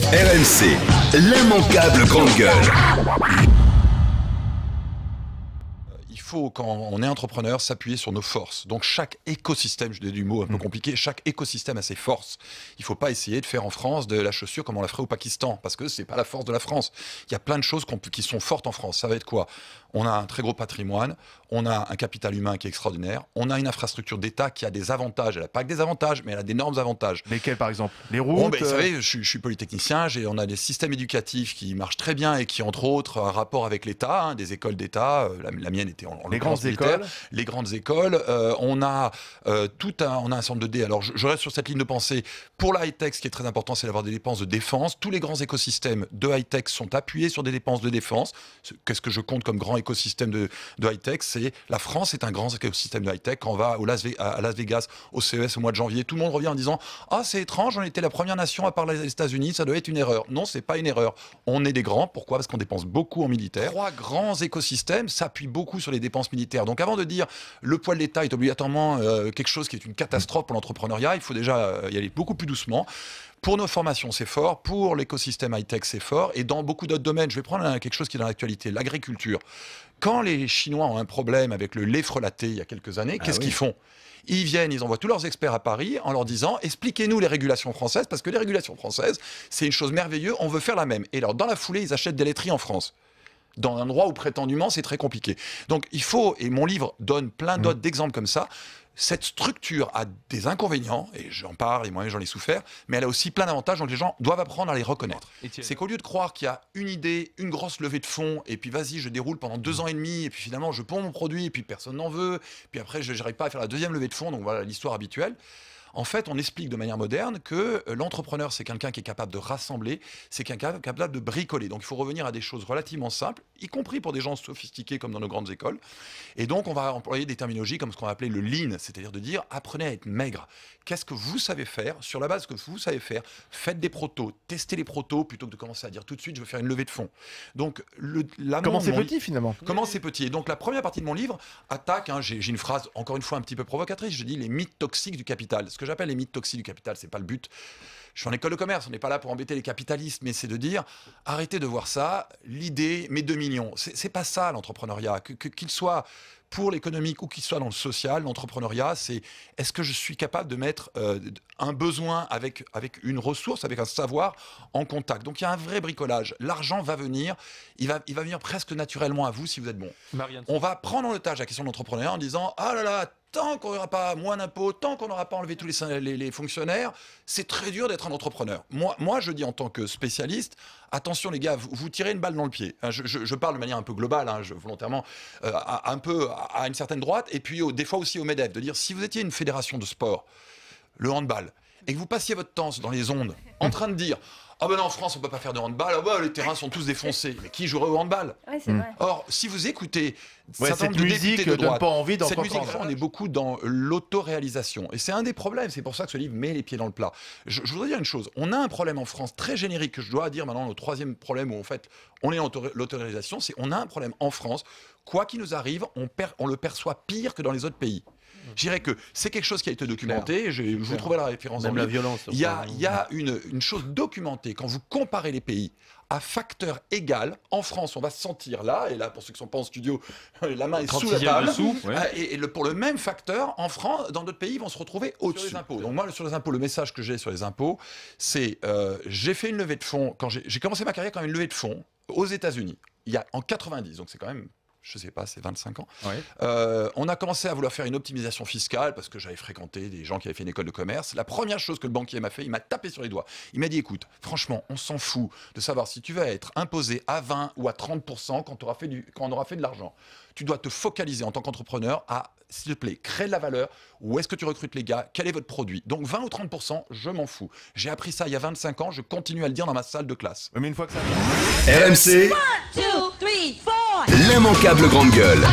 RMC, l'immanquable grande gueule. Il faut, quand on est entrepreneur, s'appuyer sur nos forces. Donc chaque écosystème, je dis du mot un peu compliqué, chaque écosystème a ses forces. Il ne faut pas essayer de faire en France de la chaussure comme on la ferait au Pakistan, parce que ce n'est pas la force de la France. Il y a plein de choses qui sont fortes en France. Ça va être quoi? On a un très gros patrimoine, on a un capital humain qui est extraordinaire, on a une infrastructure d'État qui a des avantages. Elle n'a pas que des avantages, mais elle a d'énormes avantages. Lesquels, par exemple? Les routes? Vous savez, je suis polytechnicien, on a des systèmes éducatifs qui marchent très bien et qui, entre autres, un rapport avec l'État, des écoles d'État. La mienne était en les grandes écoles. Les grandes écoles. On a un centre de D. Alors, je reste sur cette ligne de pensée. Pour la high-tech, ce qui est très important, c'est d'avoir des dépenses de défense. Tous les grands écosystèmes de high-tech sont appuyés sur des dépenses de défense. Qu'est-ce que je compte comme grand écosystème de high-tech? C'est la France est un grand écosystème de high-tech. Quand on va à Las Vegas, au CES au mois de janvier, tout le monde revient en disant « Ah, c'est étrange, on était la première nation à part les États-Unis, ça doit être une erreur. » Non, c'est pas une erreur. On est des grands. Pourquoi? Parce qu'on dépense beaucoup en militaire. Trois grands écosystèmes s'appuient beaucoup sur les dépenses militaires. Donc avant de dire le poids de l'État est obligatoirement quelque chose qui est une catastrophe pour l'entrepreneuriat, il faut déjà y aller beaucoup plus doucement. Pour nos formations, c'est fort. Pour l'écosystème high-tech, c'est fort. Et dans beaucoup d'autres domaines, je vais prendre quelque chose qui est dans l'actualité, l'agriculture. Quand les Chinois ont un problème avec le lait frelaté il y a quelques années, qu'est-ce qu'ils font? Ils viennent, ils envoient tous leurs experts à Paris en leur disant « Expliquez-nous les régulations françaises, parce que les régulations françaises, c'est une chose merveilleuse, on veut faire la même. » Et alors, dans la foulée, ils achètent des laiteries en France, dans un endroit où prétendument c'est très compliqué. Donc il faut, et mon livre donne plein d'autres d'exemples comme ça, cette structure a des inconvénients, et j'en parle, et moi j'en ai souffert, mais elle a aussi plein d'avantages, donc les gens doivent apprendre à les reconnaître. C'est qu'au lieu de croire qu'il y a une idée, une grosse levée de fonds, et puis vas-y, je déroule pendant 2 ans et demi, et puis finalement je ponds mon produit, et puis personne n'en veut, puis après je n'arrive pas à faire la deuxième levée de fonds, donc voilà l'histoire habituelle. En fait, on explique de manière moderne que l'entrepreneur, c'est quelqu'un qui est capable de rassembler, c'est quelqu'un capable de bricoler. Donc, il faut revenir à des choses relativement simples, y compris pour des gens sophistiqués comme dans nos grandes écoles. Et donc, on va employer des terminologies comme ce qu'on va appeler le lean, c'est-à-dire de dire, apprenez à être maigre. Qu'est-ce que vous savez faire? Sur la base de ce que vous savez faire, faites des protos, testez les protos, plutôt que de commencer à dire tout de suite, je veux faire une levée de fonds. Donc, commencez petit, finalement. Commencez petit. Et donc, la première partie de mon livre attaque, j'ai une phrase, encore une fois, un petit peu provocatrice, je dis les mythes toxiques du capital. Ce que j'appelle les mythes toxiques du capital, c'est pas le but. Je suis en école de commerce, on n'est pas là pour embêter les capitalistes, mais c'est de dire, arrêtez de voir ça, l'idée, mes 2 millions. C'est pas ça l'entrepreneuriat. Qu'il soit pour l'économique ou qu'il soit dans le social, l'entrepreneuriat, c'est est-ce que je suis capable de mettre un besoin avec une ressource, avec un savoir en contact. Donc il y a un vrai bricolage. L'argent va venir, il va venir presque naturellement à vous si vous êtes bon. On va prendre en otage la question de l'entrepreneuriat en disant, ah là là, tant qu'on n'aura pas moins d'impôts, tant qu'on n'aura pas enlevé tous les fonctionnaires, c'est très dur d'être un entrepreneur. Moi, je dis en tant que spécialiste, attention les gars, vous tirez une balle dans le pied. Je parle de manière un peu globale, volontairement, un peu à une certaine droite, et puis des fois aussi au MEDEF, de dire, si vous étiez une fédération de sport, le handball, et que vous passiez votre temps dans les ondes, en train de dire, ah ben non, en France, on ne peut pas faire de handball, les terrains sont tous défoncés. Mais qui jouerait au handball? C'est vrai. Or, si vous écoutez cette musique de droite, pas envie cette musique, on est beaucoup dans l'autoréalisation. Et c'est un des problèmes, c'est pour ça que ce livre met les pieds dans le plat. Je voudrais dire une chose, on a un problème en France très générique, que je dois dire maintenant, le 3e problème où en fait, on est en l'autoréalisation, c'est on a un problème en France, quoi qu'il nous arrive, on le perçoit pire que dans les autres pays. Je dirais que c'est quelque chose qui a été documenté, je vous trouverai la référence. Même dans la le livre. violence. Il y a une chose documentée, quand vous comparez les pays à facteur égal, en France, on va se sentir là, et là, pour ceux qui ne sont pas en studio, la main est sous la table, pour le même facteur, en France, dans d'autres pays, ils vont se retrouver au-dessus des impôts. Donc moi, sur les impôts, le message que j'ai sur les impôts, c'est, j'ai fait une levée de fonds, quand j'ai commencé ma carrière comme une levée de fonds aux États-Unis, en 90, donc c'est quand même... je sais pas, c'est 25 ans. On a commencé à vouloir faire une optimisation fiscale parce que j'avais fréquenté des gens qui avaient fait une école de commerce. La première chose que le banquier m'a fait, il m'a tapé sur les doigts. Il m'a dit, écoute, franchement, on s'en fout de savoir si tu vas être imposé à 20 ou à 30% quand on aura fait de l'argent. Tu dois te focaliser en tant qu'entrepreneur à, s'il te plaît, créer de la valeur. Où est-ce que tu recrutes les gars? Quel est votre produit? Donc 20 ou 30%, je m'en fous. J'ai appris ça il y a 25 ans, je continue à le dire dans ma salle de classe. Mais une fois que ça... RMC, l'immanquable grande gueule.